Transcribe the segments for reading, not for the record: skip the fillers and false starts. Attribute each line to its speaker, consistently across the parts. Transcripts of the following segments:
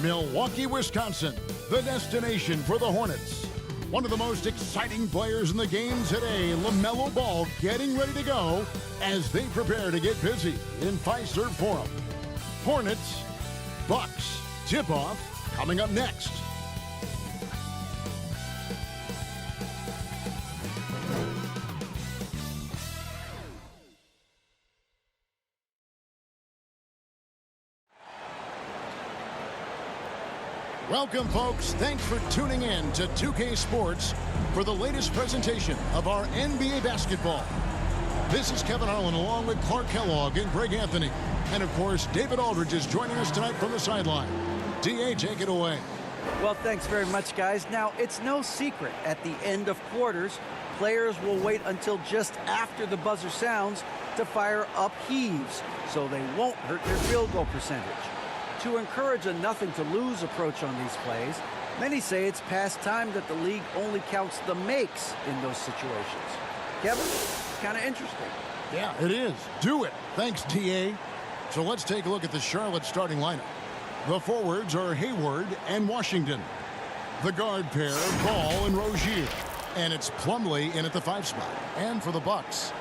Speaker 1: Milwaukee, Wisconsin, the destination for the Hornets. One of the most exciting players in the game today, LaMelo Ball, getting ready to go as they prepare to get busy in Fiserv Forum. Hornets, Bucks, tip-off coming up next. Welcome, folks. Thanks for tuning in to 2K Sports for the latest presentation of our NBA basketball. This is Kevin Harlan along with Clark Kellogg and Greg Anthony. And, of course, David Aldridge is joining us tonight from the sideline. D.A., take it away.
Speaker 2: Well, thanks very much, guys. Now, it's no secret at the end of quarters, players will wait until just after the buzzer sounds to fire up heaves so they won't hurt their field goal percentage. To encourage a nothing-to-lose approach on these plays, many say it's past time that the league only counts the makes in those situations. Kevin, it's kind of interesting.
Speaker 1: Yeah, it is. Do it. Thanks, D.A. So let's take a look at the Charlotte starting lineup. The forwards are Hayward and Washington. The guard pair, Ball and Rozier. And it's Plumlee in at the 5 spot. And for the Bucks,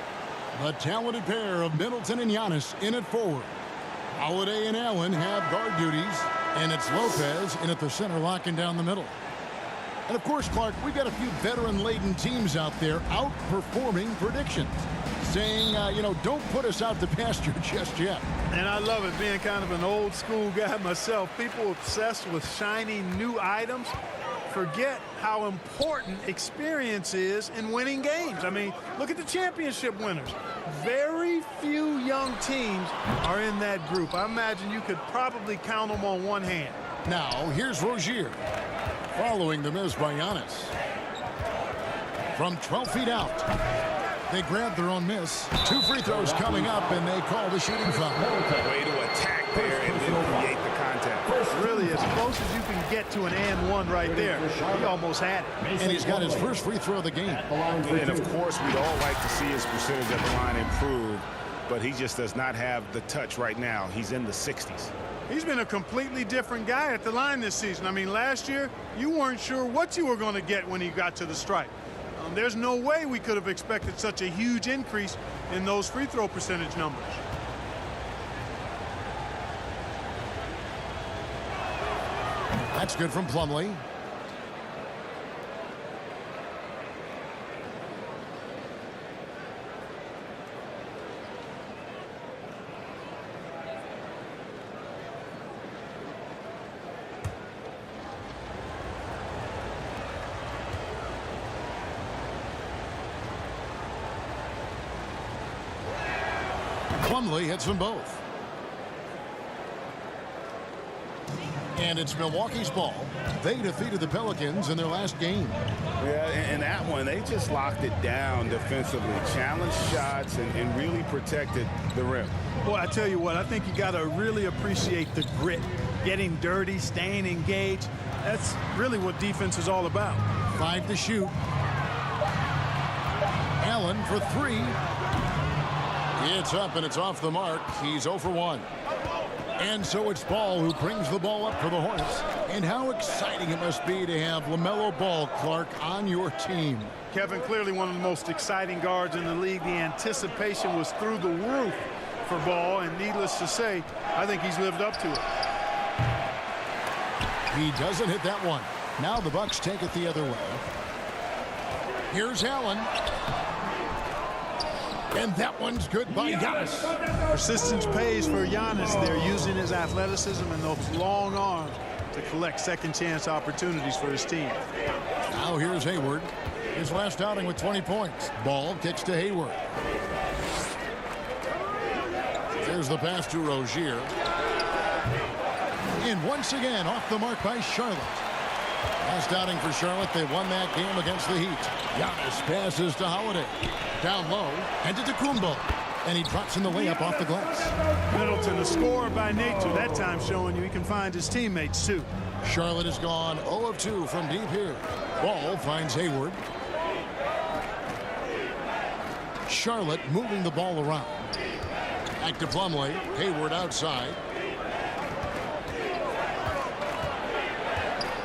Speaker 1: the talented pair of Middleton and Giannis in at forward. Holiday and Allen have guard duties, and it's Lopez in at the center locking down the middle. And of course, Clark, we've got a few veteran-laden teams out there outperforming predictions, saying, don't put us out to pasture just yet.
Speaker 3: And I love it, being kind of an old school guy myself. People obsessed with shiny new items forget how important experience is in winning games. I mean, look at the championship winners. Very few young teams are in that group. I imagine you could probably count them on one hand.
Speaker 1: Now, here's Rozier, following the miss by Giannis. From 12 feet out, they grab their own miss. 2 free throws coming up, and they call the shooting foul.
Speaker 4: Way to attack there and then create the contact.
Speaker 3: Really, as close as you can get to an and one right there. He almost had it.
Speaker 1: And he's got his first free throw of the game.
Speaker 4: And, of course, we'd all like to see his percentage at the line improve, but he just does not have the touch right now. He's in the 60s.
Speaker 3: He's been a completely different guy at the line this season. I mean, last year, you weren't sure what you were going to get when he got to the stripe. There's no way we could have expected such a huge increase in those free throw percentage numbers.
Speaker 1: That's good from Plumlee. Plumlee hits them both. And it's Milwaukee's ball. They defeated the Pelicans in their last game.
Speaker 4: Yeah, in that one, they just locked it down defensively, challenged shots, and really protected the rim.
Speaker 3: Boy, I tell you what, I think you got to really appreciate the grit, getting dirty, staying engaged. That's really what defense is all about.
Speaker 1: 5 to shoot. Allen for 3. It's up and it's off the mark. He's 0 for 1. And so it's Ball who brings the ball up for the Hornets. And how exciting it must be to have LaMelo Ball, Clark, on your team.
Speaker 3: Kevin, clearly one of the most exciting guards in the league. The anticipation was through the roof for Ball, and needless to say, I think he's lived up to it.
Speaker 1: He doesn't hit that one. Now the Bucks take it the other way. Here's Allen. And that one's good by Giannis.
Speaker 3: Persistence pays for Giannis. They're using his athleticism and those long arms to collect second chance opportunities for his team.
Speaker 1: Now here's Hayward. His last outing with 20 points. Ball kicks to Hayward. There's the pass to Rozier. And once again off the mark by Charlotte. Last outing for Charlotte, they won that game against the Heat. Giannis passes to Holiday. Down low, and to Kumbo. And he drops in the layup off the glass.
Speaker 3: Middleton, a scorer by nature, that time showing you he can find his teammates too.
Speaker 1: Charlotte has gone 0 of 2 from deep here. Ball finds Hayward. Charlotte moving the ball around. Back to Plumlee. Hayward outside.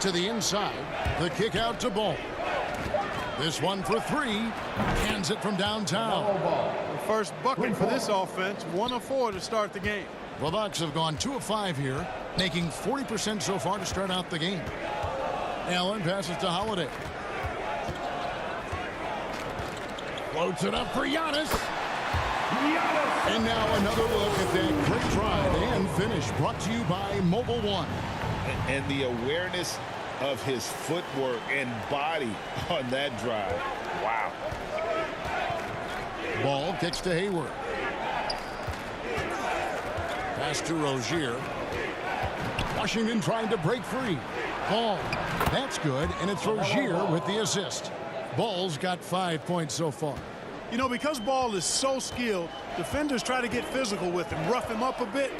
Speaker 1: to the inside. The kick out to Ball. This one for three. Hands it from downtown.
Speaker 3: The first bucket for this offense, 1 of 4 to start the game.
Speaker 1: The Bucks have gone 2 of 5 here, making 40% so far to start out the game. Allen passes to Holiday. Floats it up for Giannis. And now another look at that great drive and finish, brought to you by Mobile One.
Speaker 4: And the awareness of his footwork and body on that drive. Wow.
Speaker 1: Ball kicks to Hayward. Pass to Rozier. Washington trying to break free. Ball. That's good, and it's Rozier with the assist. Ball's got 5 points so far.
Speaker 3: You know, because Ball is so skilled, defenders try to get physical with him, rough him up a bit,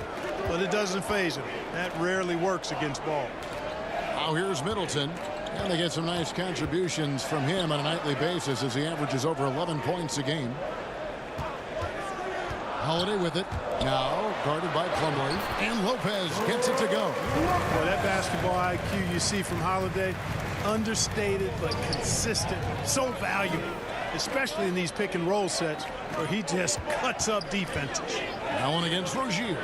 Speaker 3: but it doesn't faze him. That rarely works against Ball.
Speaker 1: Now here's Middleton, and they get some nice contributions from him on a nightly basis as he averages over 11 points a game. Holiday with it. Now guarded by Plumlee, and Lopez gets it to go.
Speaker 3: Boy, that basketball IQ you see from Holiday, understated but consistent, so valuable, especially in these pick and roll sets where he just cuts up defenses.
Speaker 1: Now one against Rozier.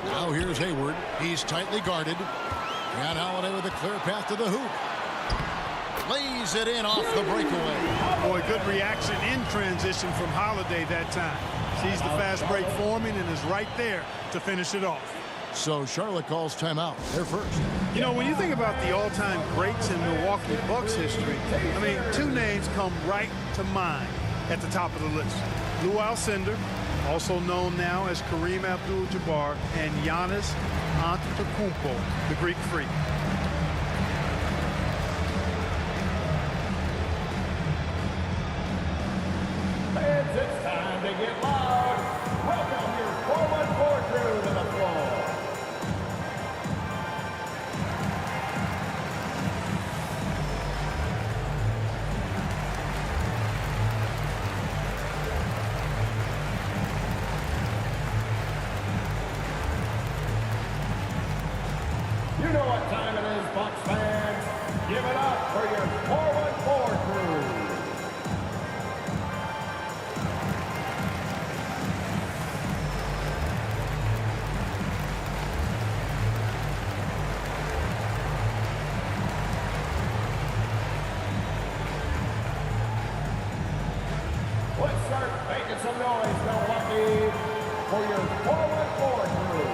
Speaker 1: Now here's Hayward. He's tightly guarded. And Holiday with a clear path to the hoop. Lays it in off the breakaway.
Speaker 3: Boy, good reaction in transition from Holiday that time. Sees the fast break forming and is right there to finish it off.
Speaker 1: So Charlotte calls timeout. They're first.
Speaker 3: You know, when you think about the all-time greats in Milwaukee Bucks history, I mean, 2 names come right to mind at the top of the list. Lou Alcindor, also known now as Kareem Abdul-Jabbar, and Giannis Antetokounmpo, the Greek Freak.
Speaker 5: Fans, it's time to get loud. Welcome your 414 crew to the floor. You know what time it is, Bucks fans. Give it up for your 414 crew. Let's start making some noise, Milwaukee, for your 414 crew.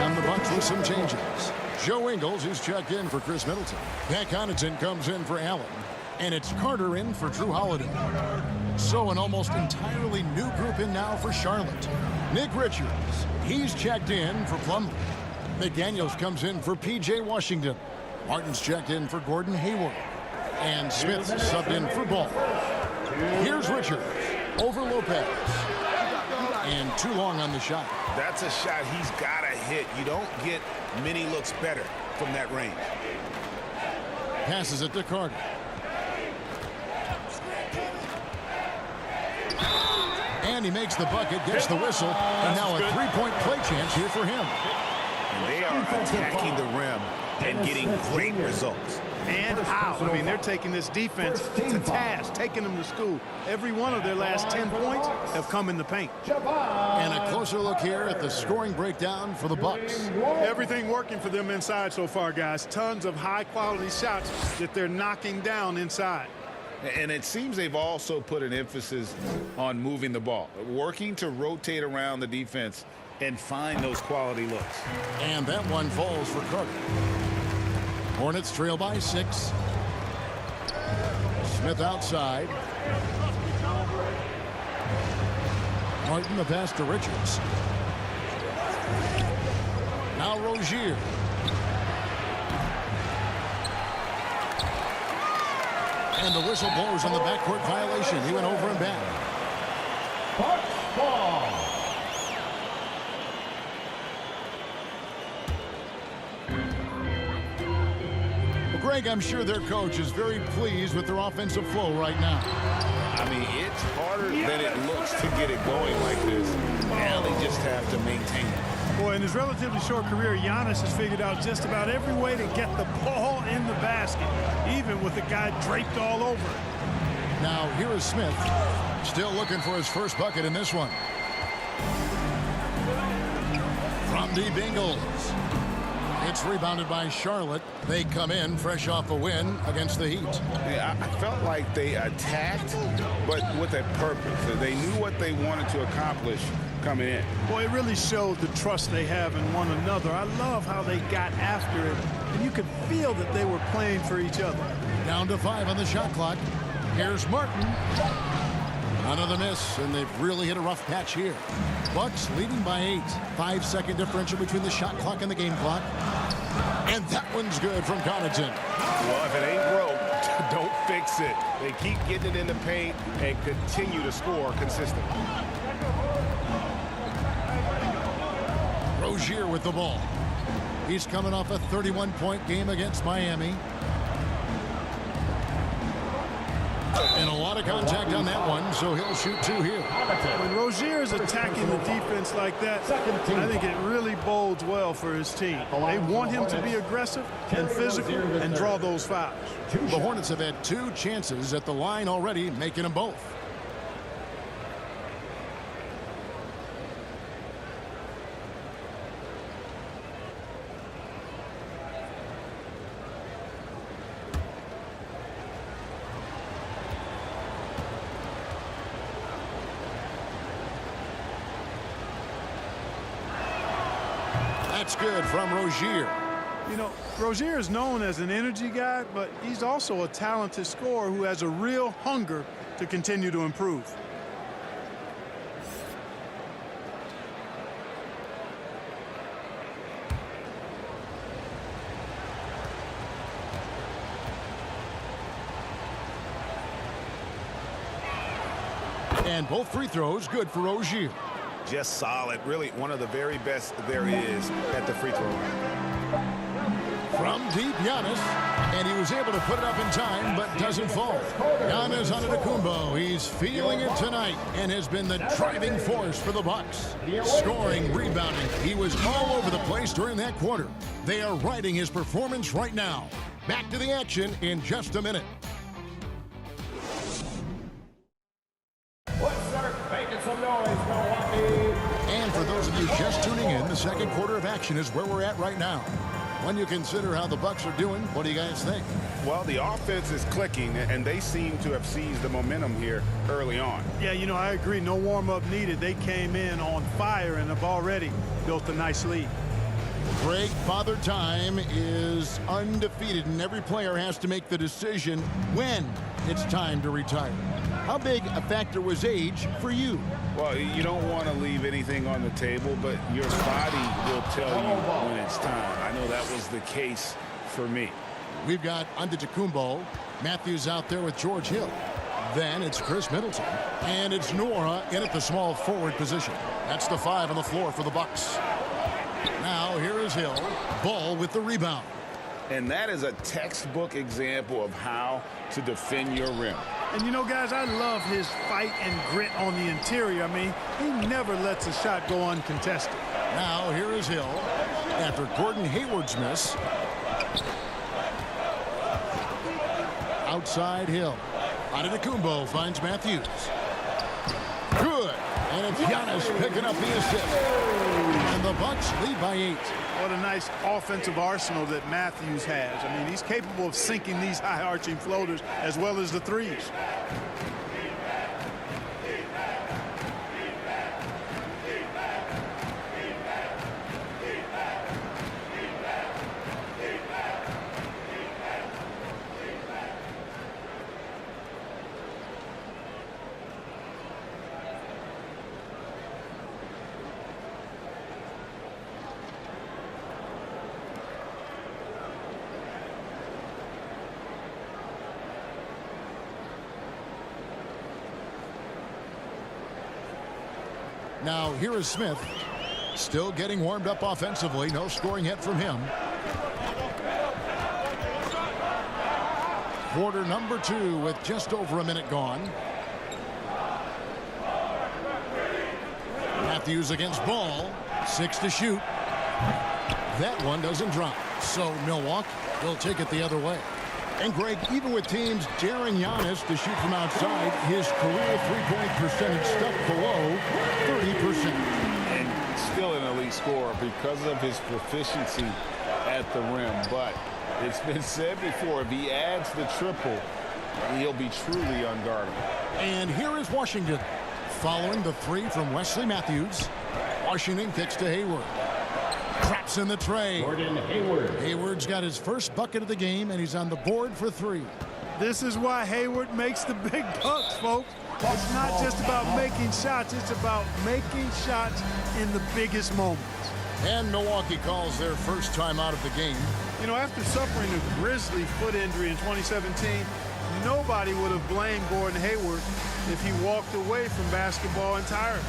Speaker 1: And the Bucks with some changes. Joe Ingles is checked in for Chris Middleton. Pat Connaughton comes in for Allen. And it's Carter in for Drew Holiday. So an almost entirely new group in now for Charlotte. Nick Richards, he's checked in for Plumlee. McDaniels comes in for P.J. Washington. Martin's checked in for Gordon Hayward. And Smith's subbed in for Ball. Here's Richards over Lopez. And too long on the shot.
Speaker 4: That's a shot he's got to hit. You don't get many looks better from that range.
Speaker 1: Passes it to Carter. And he makes the bucket, gets the whistle, and now a three-point play chance here for him.
Speaker 4: And they are attacking the rim and getting great results.
Speaker 3: And how? I mean, they're taking this defense to task, taking them to school. Every one of their last 10 points have come in the paint.
Speaker 1: And a closer look here at the scoring breakdown for the Bucks.
Speaker 3: Everything working for them inside so far, guys. Tons of high-quality shots that they're knocking down inside.
Speaker 4: And it seems they've also put an emphasis on moving the ball, working to rotate around the defense and find those quality looks.
Speaker 1: And that one falls for Carter. Hornets trail by 6. Smith outside. Martin the pass to Richards. Now Rozier. And the whistle blows on the backcourt violation. He went over and back.
Speaker 5: Bucks ball.
Speaker 1: Greg, I'm sure their coach is very pleased with their offensive flow right now.
Speaker 4: I mean, it's harder than it looks to get it going like this. Now they just have to maintain
Speaker 3: in his relatively short career, Giannis has figured out just about every way to get the ball in the basket, even with the guy draped all over it.
Speaker 1: Now here is Smith, still looking for his first bucket in this one. From deep Ingles. It's rebounded by Charlotte. They come in fresh off a win against the Heat.
Speaker 4: Yeah, I felt like they attacked, but with a purpose. They knew what they wanted to accomplish coming in.
Speaker 3: Boy, it really showed the trust they have in one another. I love how they got after it, and you could feel that they were playing for each other.
Speaker 1: Down to 5 on the shot clock. Here's Martin. Another miss, and they've really hit a rough patch here. Bucks leading by 8. 5-second differential between the shot clock and the game clock. And that one's good from Connaughton.
Speaker 6: Well, if it ain't broke, don't fix it. They keep getting it in the paint and continue to score consistently.
Speaker 1: Rozier with the ball. He's coming off a 31-point game against Miami. And a lot of contact on that one, so he'll shoot 2 here.
Speaker 3: When Rozier is attacking the defense like that, I think it really bodes well for his team. They want him to be aggressive and physical and draw those fouls.
Speaker 1: The Hornets have had 2 chances at the line already, making them both. That's good from Rozier.
Speaker 3: You know, Rozier is known as an energy guy, but he's also a talented scorer who has a real hunger to continue to improve.
Speaker 1: And both free throws good for Rozier.
Speaker 6: Just solid. Really one of the very best there is at the free throw line.
Speaker 1: From deep, Giannis. And he was able to put it up in time, but doesn't fall. Giannis Antetokounmpo. He's feeling it tonight and has been the driving force for the Bucks. Scoring, rebounding. He was all over the place during that quarter. They are riding his performance right now. Back to the action in just a minute.
Speaker 5: Let's start making some noise, Milwaukee.
Speaker 1: And for those of you just tuning in, the second quarter of action is where we're at right now. When you consider how the Bucks are doing, what do you guys think?
Speaker 6: Well, the offense is clicking, and they seem to have seized the momentum here early on.
Speaker 3: Yeah, you know, I agree. No warm-up needed. They came in on fire and have already built a nice lead.
Speaker 1: Greg, Father Time is undefeated, and every player has to make the decision when it's time to retire. How big a factor was age for you?
Speaker 4: Well, you don't want to leave anything on the table, but your body will tell you when it's time. I know that was the case for me.
Speaker 1: We've got Antetokounmpo, Matthews out there with George Hill. Then it's Chris Middleton, and it's Nora in at the small forward position. That's the 5 on the floor for the Bucks. Now here is Hill, Ball with the rebound.
Speaker 4: And that is a textbook example of how to defend your rim.
Speaker 3: And, you know, guys, I love his fight and grit on the interior. I mean, he never lets a shot go uncontested.
Speaker 1: Now here is Hill after Gordon Hayward's miss. Outside Hill. Antetokounmpo finds Matthews. Good. And it's Giannis picking up the assist. And the Bucks lead by 8.
Speaker 3: What a nice offensive arsenal that Matthews has. I mean, he's capable of sinking these high-arching floaters as well as the threes.
Speaker 1: Now here is Smith, still getting warmed up offensively. No scoring yet from him. Quarter number 2 with just over a minute gone. Matthews against Ball. 6 to shoot. That one doesn't drop. So Milwaukee will take it the other way. And Greg, even with teams daring Giannis to shoot from outside, his career three-point percentage stuck below 30%.
Speaker 4: And still an elite scorer because of his proficiency at the rim. But it's been said before, if he adds the triple, he'll be truly unguardable.
Speaker 1: And here is Washington. Following the three from Wesley Matthews, Washington kicks to Hayward. Traps in the tray.
Speaker 5: Gordon Hayward.
Speaker 1: Hayward's got his first bucket of the game, and he's on the board for three.
Speaker 3: This is why Hayward makes the big bucks, folks. It's not just about making shots. It's about making shots in the biggest moments.
Speaker 1: And Milwaukee calls their first time out of the game.
Speaker 3: You know, after suffering a grisly foot injury in 2017, nobody would have blamed Gordon Hayward if he walked away from basketball entirely.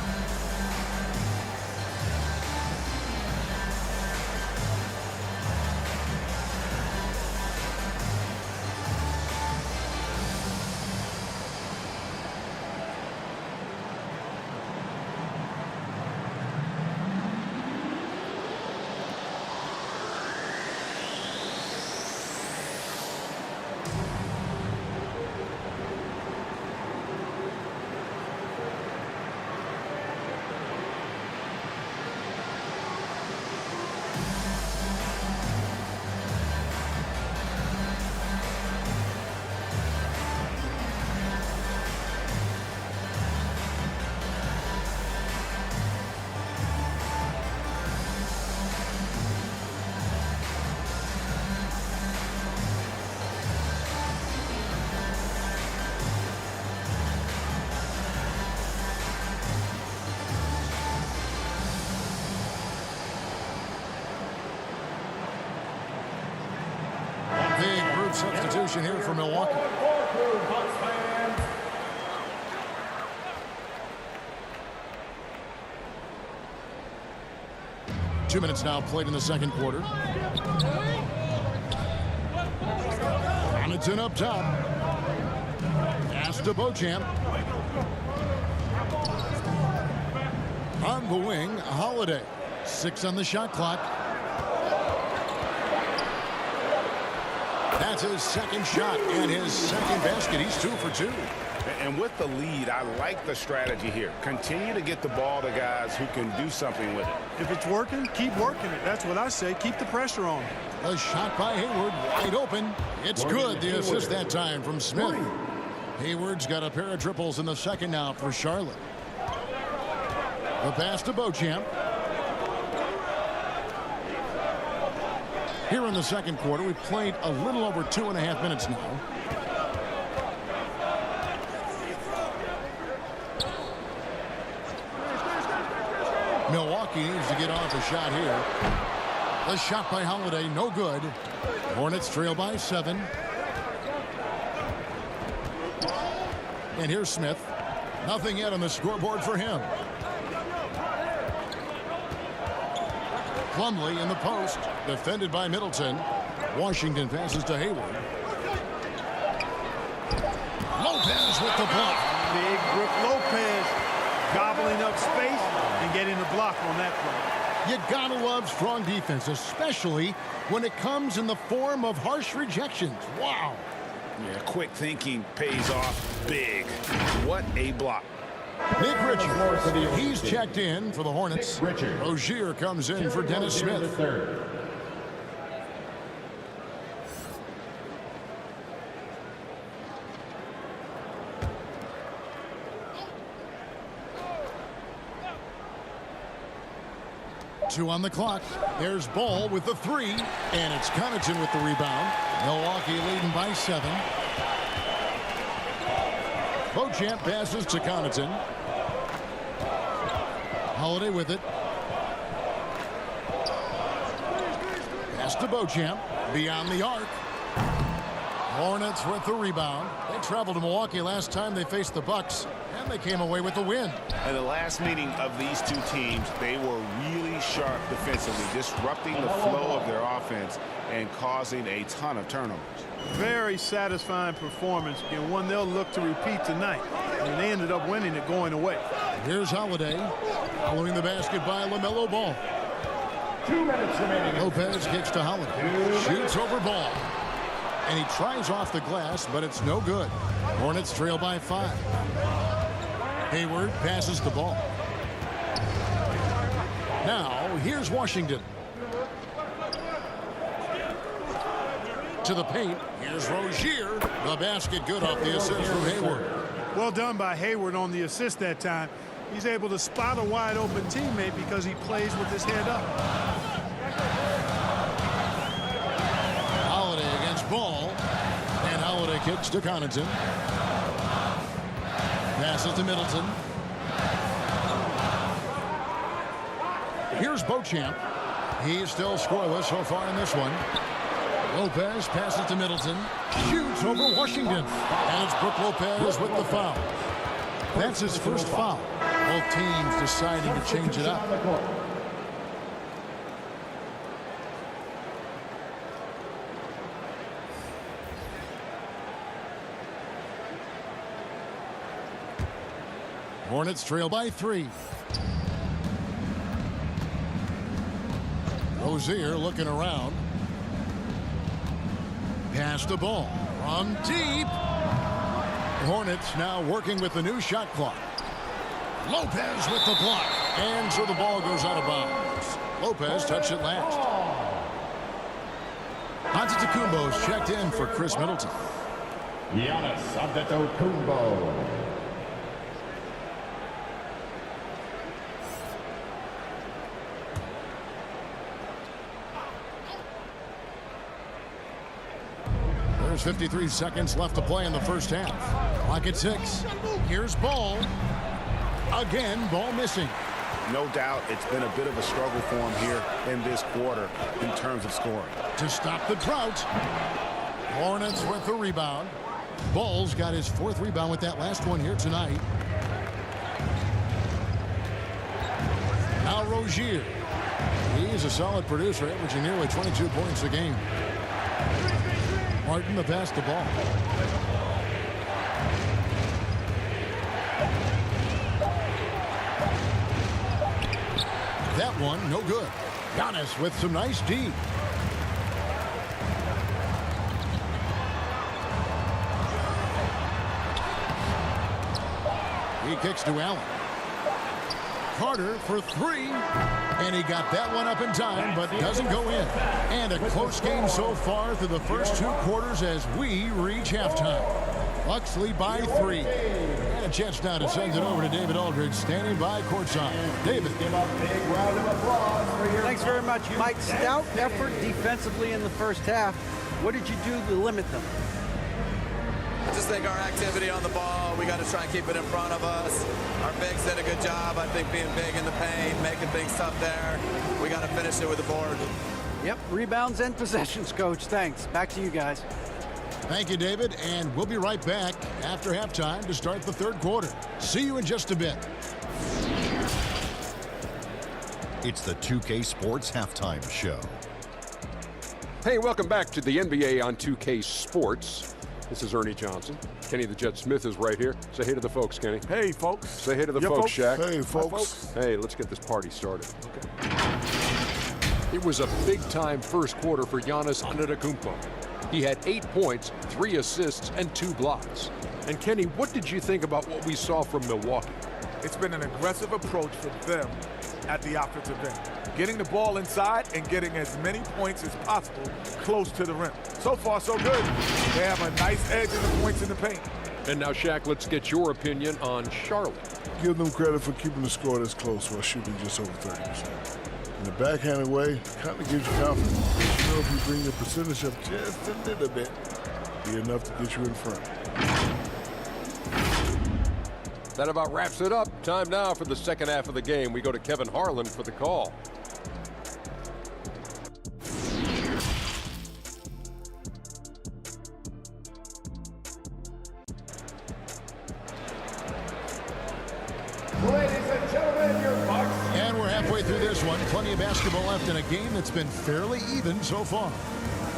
Speaker 1: Big group substitution here for Milwaukee. 2 minutes now played in the second quarter. Connaughton up top. Pass to Beauchamp. On the wing, Holiday. 6 on the shot clock. That's his second shot and his second basket. He's 2 for 2.
Speaker 6: And with the lead, I like the strategy here. Continue to get the ball to guys who can do something with it.
Speaker 3: If it's working, keep working it. That's what I say. Keep the pressure on.
Speaker 1: A shot by Hayward, wide open. It's good. The assist that time from Smith. Hayward's got a pair of triples in the second now for Charlotte. The pass to Beauchamp. Here in the second quarter, we've played a little over 2.5 minutes now. Milwaukee needs to get off a shot here. The shot by Holiday, no good. Hornets trail by 7. And here's Smith. Nothing yet on the scoreboard for him. Plumlee in the post, defended by Middleton. Washington passes to Hayward. Lopez with the block.
Speaker 3: Big Brook Lopez gobbling up space and getting the block on that play.
Speaker 1: You gotta love strong defense, especially when it comes in the form of harsh rejections. Wow.
Speaker 4: Yeah, quick thinking pays off big. What a block.
Speaker 1: Nick Richards, he's checked in for the Hornets. Rozier comes in for Dennis Smith. Two on the clock. There's Ball with the 3, and it's Connaughton with the rebound. Milwaukee leading by 7. Beauchamp passes to Connaughton. Holiday with it. Pass to Beauchamp. Beyond the arc. Hornets with the rebound. They traveled to Milwaukee last time they faced the Bucks, and they came away with the win.
Speaker 6: In the last meeting of these two teams, they were really sharp defensively, disrupting the flow of their offense and causing a ton of turnovers.
Speaker 3: Very satisfying performance, and one they'll look to repeat tonight. And they ended up winning it going away.
Speaker 1: Here's Holiday following the basket by LaMelo Ball.
Speaker 5: 2 minutes remaining.
Speaker 1: Lopez kicks to Holiday. Shoots over ball. And he tries off the glass, but it's no good. Hornets trail by 5. Hayward passes the ball. Now, here's Washington. To the paint. Here's Rozier. The basket good off the assist from Hayward.
Speaker 3: Well done by Hayward on the assist that time. He's able to spot a wide open teammate because he plays with his head up.
Speaker 1: Holiday against Ball. And Holiday kicks to Connaughton. Passes to Middleton. Here's Beauchamp. He's still scoreless so far in this one. Lopez passes to Middleton. Shoots over Washington. And it's Brook Lopez with the foul. That's his first foul. Both teams deciding to change it up. Hornets trail by 3. Rozier looking around. Pass the ball from deep. Hornets now working with the new shot clock. Lopez with the block. And so the ball goes out of bounds. Lopez touched it last. Antetokounmpo's checked in for Chris Middleton.
Speaker 5: Giannis Antetokounmpo.
Speaker 1: There's 53 seconds left to play in the first half. Clock at 6. Here's Ball. Again, Ball missing.
Speaker 6: No doubt it's been a bit of a struggle for him here in this quarter in terms of scoring.
Speaker 1: To stop the drought. Hornets with the rebound. Ball's got his 4th rebound with that last one here tonight. Now Rozier. He's a solid producer, averaging nearly 22 points a game. Martin to pass the ball. That one, no good. Giannis with some nice D. He kicks to Allen. Carter for 3. And he got that one up in time, but doesn't go in. And a close game so far through the first 2 quarters as we reach halftime. Bucks lead by 3. And a chance now to send it over to David Aldridge, standing by courtside. David.
Speaker 2: Thanks very much, Mike. Stout effort defensively in the first half. What did you do to limit them?
Speaker 7: I just think our activity on the ball, we got to try and keep it in front of us. Our bigs did a good job, I think, being big in the paint, making things tough there. We got to finish it with the board.
Speaker 2: Yep, rebounds and possessions, Coach. Thanks. Back to you guys.
Speaker 1: Thank you, David, and we'll be right back after halftime to start the 3rd quarter. See you in just a bit.
Speaker 8: It's the 2K Sports Halftime Show.
Speaker 9: Hey, welcome back to the NBA on 2K Sports. This is Ernie Johnson. Kenny the Jet Smith is right here. Say hey to the folks, Kenny.
Speaker 3: Hey, folks.
Speaker 9: Say hey to the folks, Shaq.
Speaker 3: Hey, folks.
Speaker 9: Hey, let's get this party started. Okay. It was a big-time first quarter for Giannis Antetokounmpo. He had 8 points, 3 assists, and 2 blocks. And Kenny, what did you think about what we saw from Milwaukee?
Speaker 10: It's been an aggressive approach for them at the offensive end, getting the ball inside and getting as many points as possible close to the rim. So far, so good. They have a nice edge in the points in the paint.
Speaker 9: And now, Shaq, let's get your opinion on Charlotte.
Speaker 11: Give them credit for keeping the score this close while shooting just over 30%. In the backhanded way, kind of gives you confidence. You know, if you bring your percentage up just a little bit, be enough to get you in front.
Speaker 9: That about wraps it up. Time now for the second half of the game. We go to Kevin Harlan for the call.
Speaker 5: Ladies and gentlemen, your Bucks.
Speaker 1: And we're halfway through this one. Plenty of basketball left in a game that's been fairly even so far.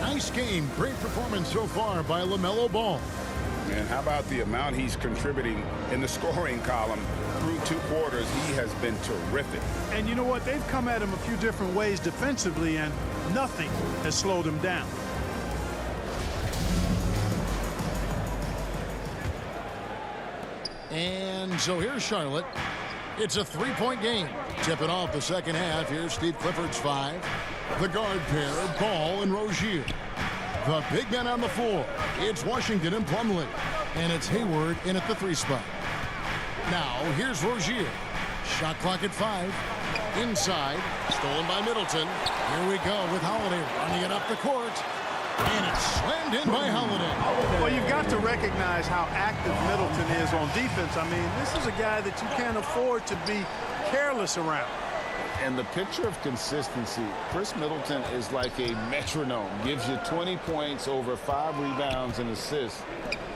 Speaker 1: Nice game. Great performance so far by LaMelo Ball.
Speaker 6: Man, how about the amount he's contributing in the scoring column through 2 quarters? He has been terrific.
Speaker 3: And you know what? They've come at him a few different ways defensively, and nothing has slowed him down.
Speaker 1: And so here's Charlotte. It's a 3-point game. Tipping off the second half. Here's Steve Clifford's 5. The guard pair, Ball and Rozier. The big men on the floor. It's Washington and Plumlee. And it's Hayward in at the 3 spot. Now, here's Rozier. Shot clock at 5. Inside. Stolen by Middleton. Here we go with Holiday running it up the court. And it's slammed in by Holiday.
Speaker 3: Well, you've got to recognize how active Middleton is on defense. I mean, this is a guy that you can't afford to be careless around.
Speaker 4: And the picture of consistency, Chris Middleton is like a metronome. Gives you 20 points, over 5 rebounds and assists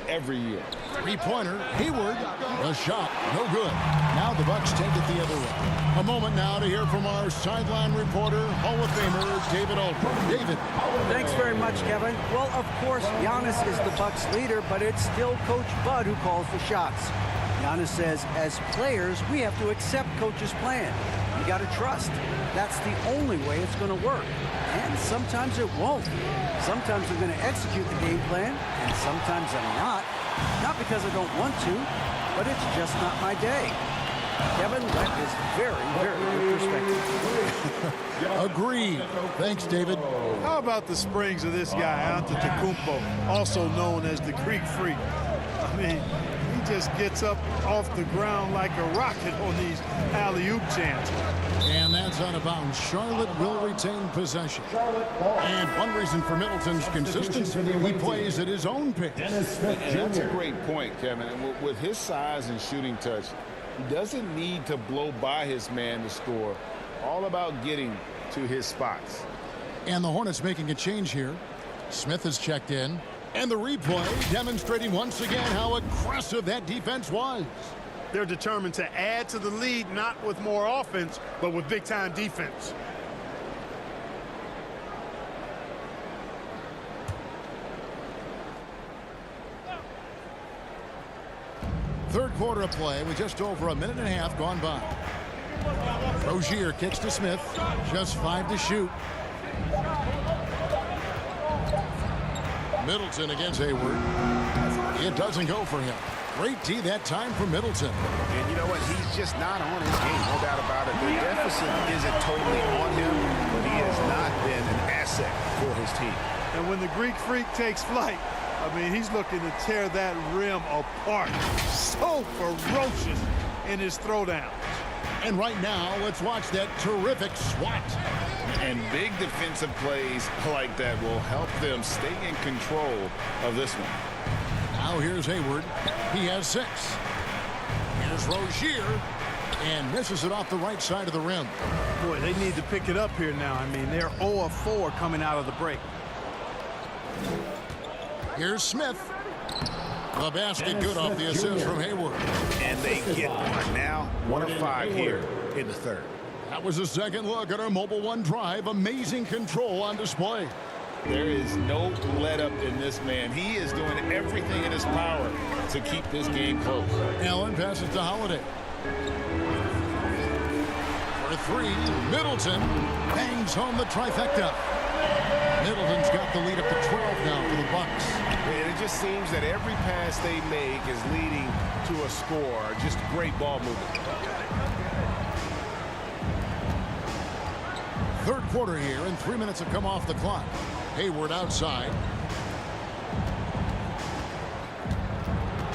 Speaker 4: every year.
Speaker 1: 3-pointer, Hayward. A shot, no good. Now the Bucks take it the other way. A moment now to hear from our sideline reporter, Hall of Famer David Aldridge. David.
Speaker 2: Thanks very much, Kevin. Well, of course, Giannis is the Bucks leader, but it's still Coach Bud who calls the shots. Giannis says, as players, we have to accept Coach's plan. You got to trust. That's the only way it's going to work. And sometimes it won't. Sometimes I'm going to execute the game plan, and sometimes I'm not. Not because I don't want to, but it's just not my day. Kevin, that is very, very good perspective.
Speaker 1: Agreed. Thanks, David.
Speaker 3: How about the springs of this guy, Antetokounmpo, also known as the Greek Freak? I mean, he just gets up off the ground like a rocket on these alley-oop chances.
Speaker 1: And that's out of bounds. Charlotte will retain possession. And one reason for Middleton's consistency, he plays at his own pace.
Speaker 4: And that's a great point, Kevin. And with his size and shooting touch, he doesn't need to blow by his man to score. All about getting to his spots.
Speaker 1: And the Hornets making a change here. Smith has checked in. And the replay demonstrating once again how aggressive that defense was.
Speaker 3: They're determined to add to the lead, not with more offense, but with big-time defense.
Speaker 1: Third quarter of play with just over a minute and a half gone by. Rozier kicks to Smith. Just 5 to shoot. Middleton against Hayward. It doesn't go for him. Great D that time for Middleton.
Speaker 6: And you know what? He's just not on his game, no doubt about it. The deficit isn't totally on him, but he has not been an asset for his team.
Speaker 3: And when the Greek Freak takes flight, I mean, he's looking to tear that rim apart. So ferocious in his throwdown.
Speaker 1: And right now, let's watch that terrific swat.
Speaker 6: And big defensive plays like that will help them stay in control of this one.
Speaker 1: Now here's Hayward. He has 6. Here's Rozier. And misses it off the right side of the rim.
Speaker 3: Boy, they need to pick it up here now. I mean, they're 0 of 4 coming out of the break.
Speaker 1: Here's Smith. The basket good off the assist from Hayward.
Speaker 6: And they get one now. 1 of 5 here in the third.
Speaker 1: That was a second look at our Mobile One drive. Amazing control on display.
Speaker 4: There is no let up in this man. He is doing everything in his power to keep this game close.
Speaker 1: Allen passes to Holiday. For 3, Middleton bangs home the trifecta. Middleton's got the lead up to 12 now for the Bucks.
Speaker 6: And it just seems that every pass they make is leading to a score. Just great ball movement.
Speaker 1: Third quarter here, and 3 minutes have come off the clock. Hayward outside.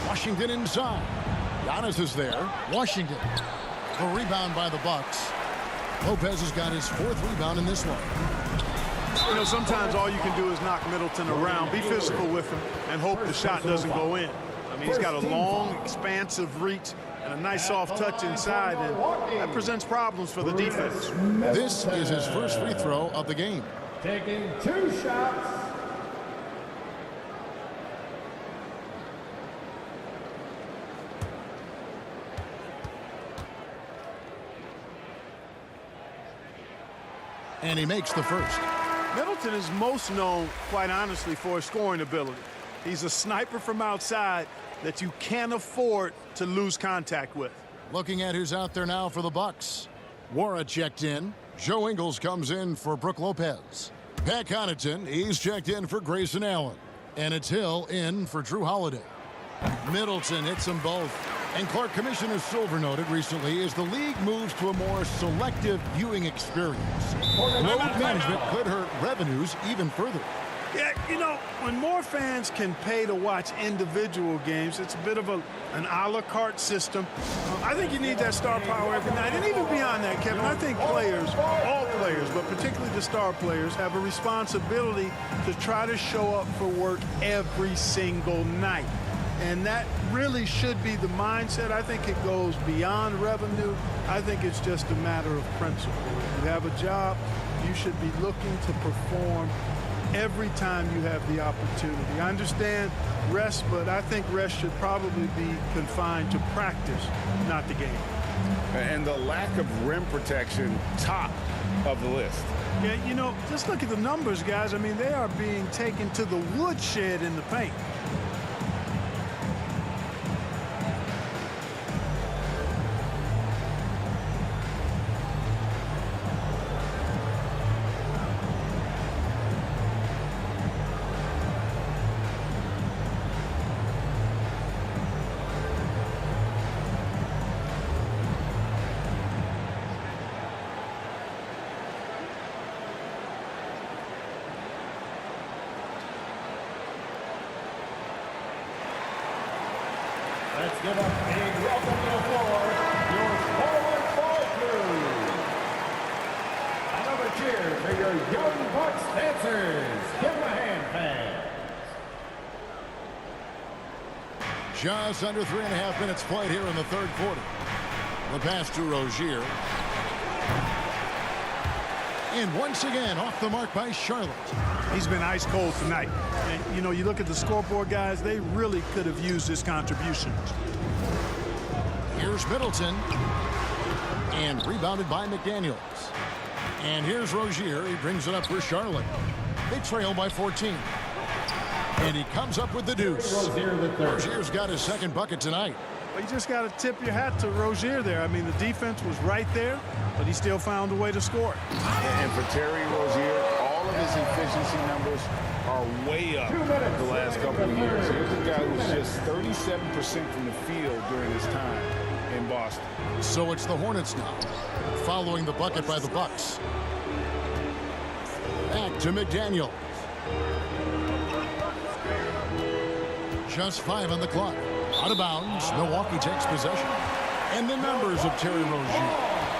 Speaker 1: Washington inside. Giannis is there. Washington. The rebound by the Bucks. Lopez has got his 4th rebound in this one.
Speaker 3: You know, sometimes all you can do is knock Middleton around, be physical with him, and hope the shot doesn't go in. I mean, he's got a long, expansive reach and a nice soft touch inside, and that presents problems for the defense.
Speaker 1: This is his first free throw of the game.
Speaker 5: Taking 2 shots.
Speaker 1: And he makes the first.
Speaker 3: Middleton is most known, quite honestly, for his scoring ability. He's a sniper from outside that you can't afford to lose contact with.
Speaker 1: Looking at who's out there now for the Bucks. Wara checked in. Joe Ingles comes in for Brooke Lopez. Pat Connaughton, he's checked in for Grayson Allen. And it's Hill in for Drew Holiday. Middleton hits them both. And Clark, Commissioner Silver noted recently as the league moves to a more selective viewing experience, load management could hurt revenues even further.
Speaker 3: Yeah, you know, when more fans can pay to watch individual games, it's a bit of an a la carte system. I think you need that star power every night. And even beyond that, Kevin, I think players, all players, but particularly the star players, have a responsibility to try to show up for work every single night. And that really should be the mindset. I think it goes beyond revenue. I think it's just a matter of principle. If you have a job, you should be looking to perform every time you have the opportunity. I understand rest, but I think rest should probably be confined to practice, not the game.
Speaker 6: And the lack of rim protection, top of the list.
Speaker 3: Yeah, you know, just look at the numbers, guys. I mean, they are being taken to the woodshed in the paint.
Speaker 5: Let's give a big welcome to the floor, your forward ball crew. Another cheer for your young Bucks dancers. Give them a hand, fans.
Speaker 1: Just under 3.5 minutes played here in the third quarter. The pass to Rozier. And once again, off the mark by Charlotte.
Speaker 3: He's been ice cold tonight. And, you know, you look at the scoreboard, guys, they really could have used this contribution.
Speaker 1: Here's Middleton. And rebounded by McDaniels. And here's Rozier. He brings it up for Charlotte. They trail by 14. And he comes up with the deuce. Rozier's got his second bucket tonight.
Speaker 3: Well, you just got to tip your hat to Rozier there. I mean, the defense was right there, but he still found a way to score.
Speaker 6: And for Terry Rozier, all of his efficiency numbers are way up the last couple of years. Here's a guy who's just 37% from the field during his time in Boston.
Speaker 1: So it's the Hornets now, following the bucket by the Bucks. Back to McDaniel. Just 5 on the clock. Out of bounds, Milwaukee takes possession. And the numbers of Terry Rozier,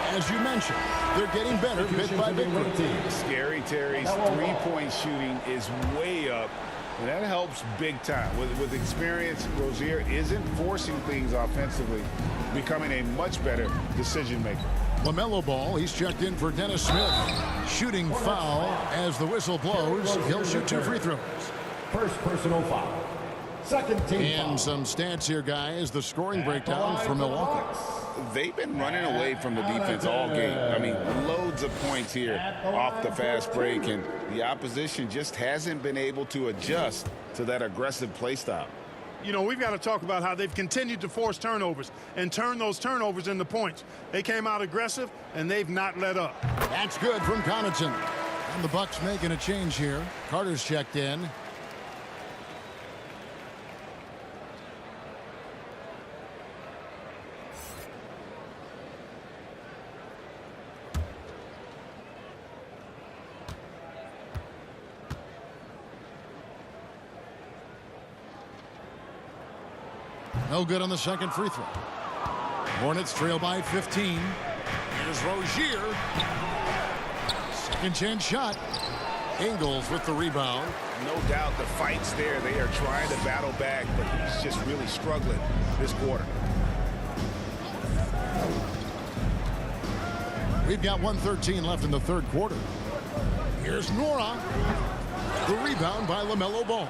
Speaker 1: as you mentioned, they're getting better bit by bit.
Speaker 6: Scary Terry's three-point shooting is way up, and that helps big time. With experience, Rozier isn't forcing things offensively, becoming a much better decision maker.
Speaker 1: LaMelo Ball, he's checked in for Dennis Smith. Shooting foul as the whistle blows. He'll shoot 2 free throws.
Speaker 5: First personal foul. Second team
Speaker 1: and
Speaker 5: foul.
Speaker 1: some stats here, guys. The scoring breakdown for Milwaukee.
Speaker 6: They've been running away from the defense all game. I mean, loads of points here off the fast break, and the opposition just hasn't been able to adjust to that aggressive play style.
Speaker 3: You know, we've got to talk about how they've continued to force turnovers and turn those turnovers into points. They came out aggressive, and they've not let up.
Speaker 1: That's good from Connaughton. And the Bucks making a change here. Carter's checked in. No good on the second free throw. Hornets trail by 15. Here's Rozier. Second chance shot. Ingles with the rebound.
Speaker 6: No doubt the fight's there. They are trying to battle back, but he's just really struggling this quarter.
Speaker 1: We've got 1:13 left in the third quarter. Here's Nora. The rebound by LaMelo Ball.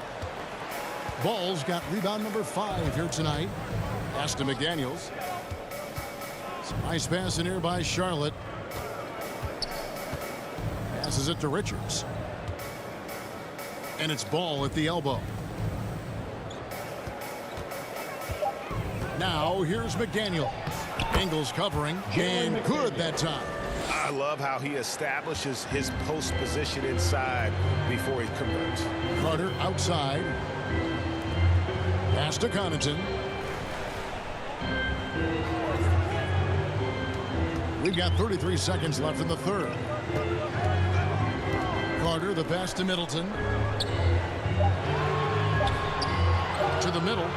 Speaker 1: Ball's got rebound number 5 here tonight. Pass to McDaniels. Some nice pass in here by Charlotte. Passes it to Richards. And it's Ball at the elbow. Now here's McDaniel. Ingles covering, and good that time.
Speaker 6: I love how he establishes his post position inside before he converts.
Speaker 1: Carter outside. Pass to Connaughton. We've got 33 seconds left in the third. Carter, the pass to Middleton. To the middle.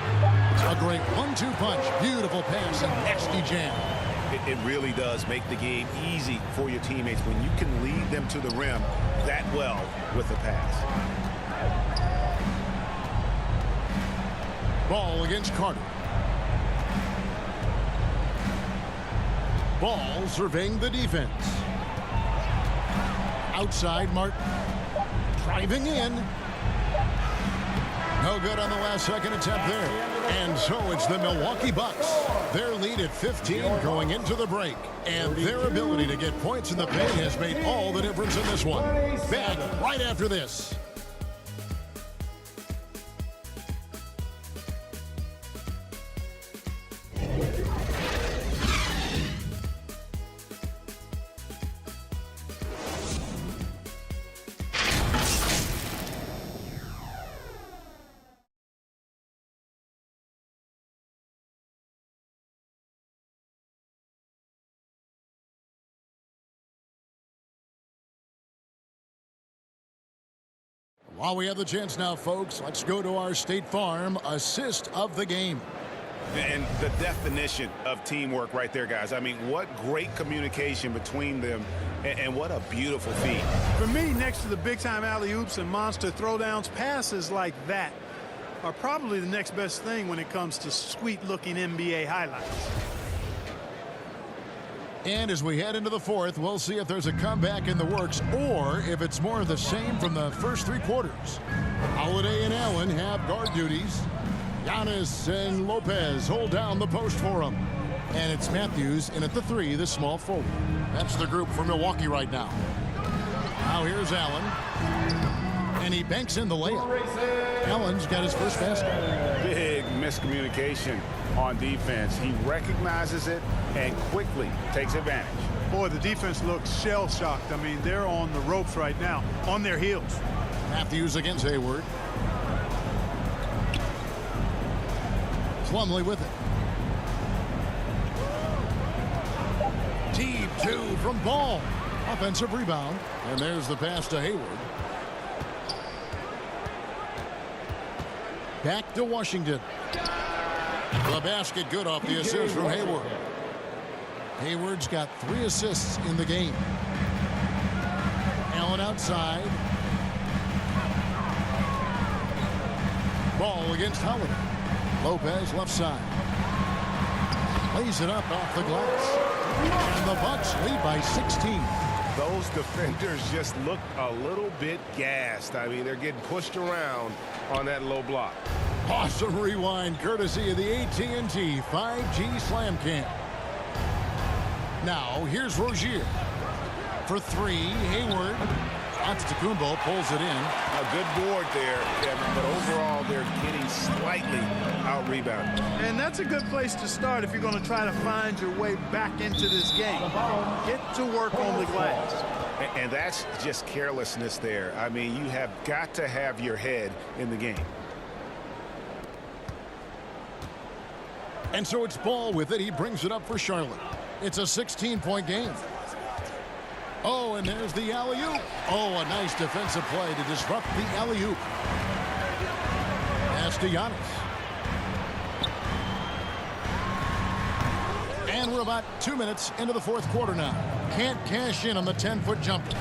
Speaker 1: A great 1-2 punch. Beautiful pass and nasty jam.
Speaker 6: It really does make the game easy for your teammates when you can lead them to the rim that well with the pass.
Speaker 1: Ball against Carter. Ball surveying the defense. Outside Martin. Driving in. No good on the last second attempt there. And so it's the Milwaukee Bucks. Their lead at 15 going into the break. And their ability to get points in the paint has made all the difference in this one. Back right after this. While we have the chance now, folks, let's go to our State Farm assist of the game.
Speaker 6: And the definition of teamwork right there, guys. I mean, what great communication between them, and what a beautiful feat.
Speaker 3: For me, next to the big-time alley-oops and monster throwdowns, passes like that are probably the next best thing when it comes to sweet-looking NBA highlights.
Speaker 1: And as we head into the fourth, we'll see if there's a comeback in the works or if it's more of the same from the first three quarters. Holiday and Allen have guard duties. Giannis and Lopez hold down the post for him. And it's Matthews in at the three, the small forward. That's the group for Milwaukee right now. Now here's Allen. And he banks in the layup. Allen's got his first basket.
Speaker 6: Big miscommunication on defense. He recognizes it and quickly takes advantage.
Speaker 3: Boy, the defense looks shell-shocked. I mean, they're on the ropes right now, on their heels.
Speaker 1: Matthews against Hayward. Plumlee with it. Deep two from Ball. Offensive rebound. And there's the pass to Hayward. Back to Washington. The basket good off the assist from Hayward. Hayward's got 3 assists in the game. Allen outside. Ball against Holiday. Lopez left side. Lays it up off the glass. And the Bucks lead by 16.
Speaker 6: Those defenders just look a little bit gassed. I mean, they're getting pushed around on that low block.
Speaker 1: Awesome rewind courtesy of the AT&T 5G Slam Cam. Now here's Rozier for 3. Hayward. Antetokounmpo pulls it in.
Speaker 6: A good board there, Kevin, but overall they're getting slightly out-rebounded.
Speaker 3: And that's a good place to start if you're going to try to find your way back into this game. Get to work on the glass.
Speaker 6: And that's just carelessness there. I mean, you have got to have your head in the game.
Speaker 1: And so it's Ball with it. He brings it up for Charlotte. It's a 16-point game. Oh, and there's the alley-oop. Oh, a nice defensive play to disrupt the alley-oop. Pass to Giannis. And we're about 2 minutes into the fourth quarter now. Can't cash in on the 10-foot jumper.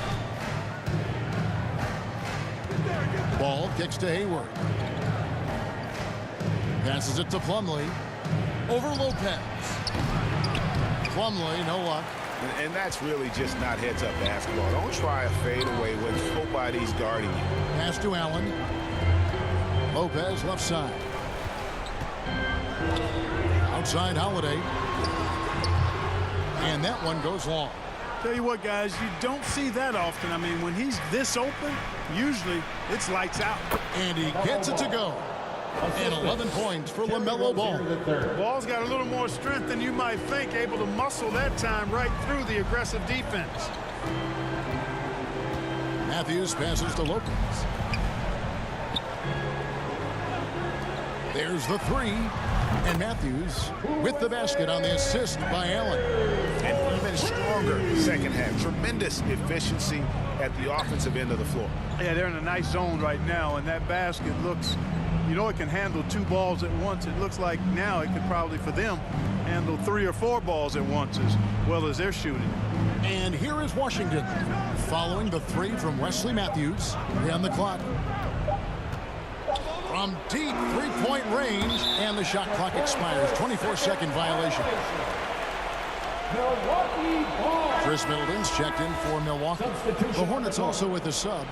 Speaker 1: Ball kicks to Hayward. Passes it to Plumlee. Over Lopez. Plumlee, no luck.
Speaker 6: And that's really just not heads-up basketball. Don't try a fadeaway when nobody's guarding you.
Speaker 1: Pass to Allen. Lopez left side. Outside Holiday. And that one goes long.
Speaker 3: Tell you what, guys, you don't see that often. I mean, when he's this open, usually it's lights out.
Speaker 1: And he gets it to go. And 11 points for LaMelo Ball.
Speaker 3: Ball's got a little more strength than you might think, able to muscle that time right through the aggressive defense.
Speaker 1: Matthews passes to Lopez. There's the three. And Matthews with the basket on the assist by Allen.
Speaker 6: And even stronger second half. Tremendous efficiency at the offensive end of the floor.
Speaker 3: Yeah, they're in a nice zone right now, and that basket looks, you know, it can handle 2 balls at once. It looks like now it could probably, for them, handle 3 or 4 balls at once as well as they're shooting.
Speaker 1: And here is Washington following the 3 from Wesley Matthews. On the clock. From deep 3-point range, and the shot clock expires. 24-second violation. Chris Middleton's checked in for Milwaukee. The Hornets also with a sub.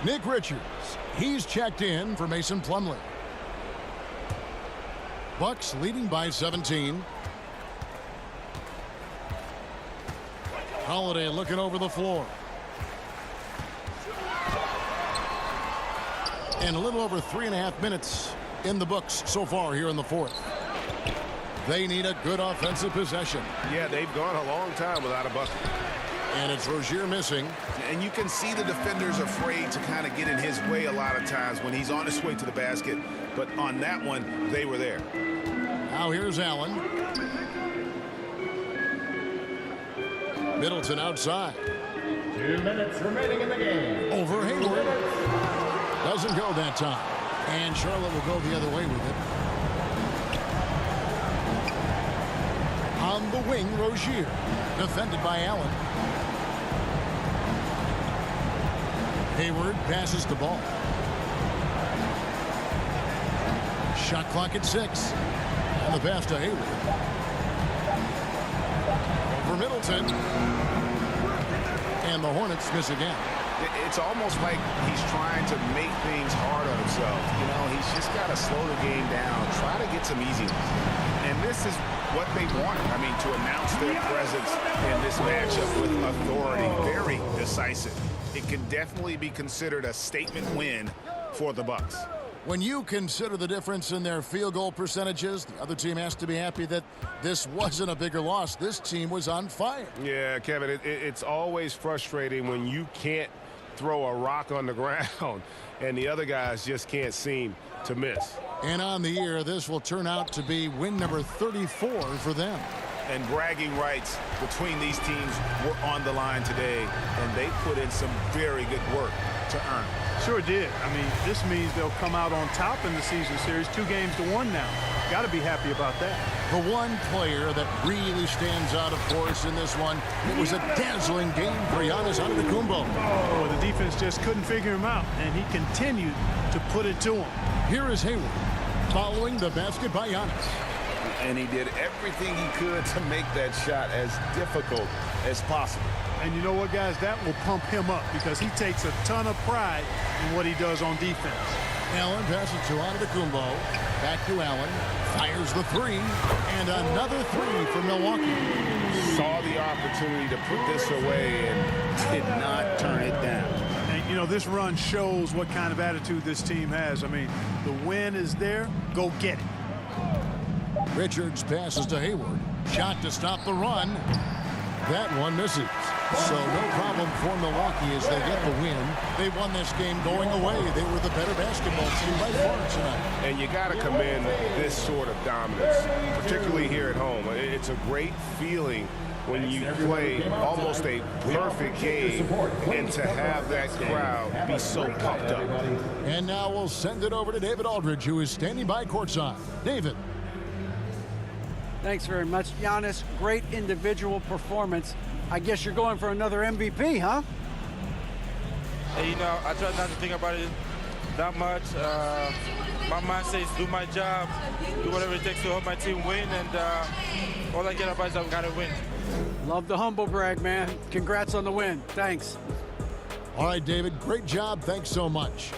Speaker 1: Nick Richards. He's checked in for Mason Plumlee. Bucks leading by 17. Holiday looking over the floor. And a little over 3.5 minutes in the books so far here in the fourth. They need a good offensive possession.
Speaker 6: Yeah, they've gone a long time without a bucket.
Speaker 1: And it's Rozier missing.
Speaker 6: And you can see the defenders afraid to kind of get in his way a lot of times when he's on his way to the basket. But on that one, they were there.
Speaker 1: Now here's Allen. Middleton outside.
Speaker 5: 2 minutes remaining in the game.
Speaker 1: Over Hayward. Doesn't go that time. And Charlotte will go the other way with it. On the wing, Rozier. Defended by Allen. Hayward passes the ball. Shot clock at 6. And the pass to Hayward. Over Middleton. And the Hornets miss again.
Speaker 6: It's almost like he's trying to make things hard on himself. You know, he's just got to slow the game down, try to get some easy ones. And this is what they want. I mean, to announce their presence in this matchup with authority, very decisive. It can definitely be considered a statement win for the Bucks.
Speaker 1: When you consider the difference in their field goal percentages, the other team has to be happy that this wasn't a bigger loss. This team was on fire.
Speaker 4: Yeah, Kevin, it's always frustrating when you can't throw a rock on the ground and the other guys just can't seem to miss.
Speaker 1: And on the year, this will turn out to be win number 34 for them.
Speaker 6: And bragging rights between these teams were on the line today, and they put in some very good work to earn it.
Speaker 3: Sure did. I mean, this means they'll come out on top in the season series, 2-1 now. Got to be happy about that.
Speaker 1: The one player that really stands out, of course, in this one, it was a dazzling game for Giannis Antetokounmpo.
Speaker 3: Oh, the defense just couldn't figure him out, and he continued to put it to him.
Speaker 1: Here is Hayward, following the basket by Giannis.
Speaker 4: And he did everything he could to make that shot as difficult as possible.
Speaker 3: And you know what, guys? That will pump him up because he takes a ton of pride in what he does on defense.
Speaker 1: Allen passes to Antetokounmpo. Back to Allen. Fires the 3. And another 3 for Milwaukee.
Speaker 4: Saw the opportunity to put this away and did not turn it down.
Speaker 3: And, you know, this run shows what kind of attitude this team has. I mean, the win is there. Go get it.
Speaker 1: Richards passes to Hayward. Shot to stop the run. That one misses. So no problem for Milwaukee as they get the win. They won this game going away. They were the better basketball team by far tonight.
Speaker 4: And you got to commend this sort of dominance, particularly here at home. It's a great feeling when you play almost a perfect game and to have that crowd be so pumped up.
Speaker 1: And now we'll send it over to David Aldridge, who is standing by courtside. David.
Speaker 2: Thanks very much, Giannis. Great individual performance. I guess you're going for another MVP, huh?
Speaker 12: You know, I try not to think about it that much. My mind says do my job, do whatever it takes to help my team win, and all I care about is I've got to win.
Speaker 2: Love the humble brag, man. Congrats on the win. Thanks.
Speaker 1: All right, David, great job. Thanks so much.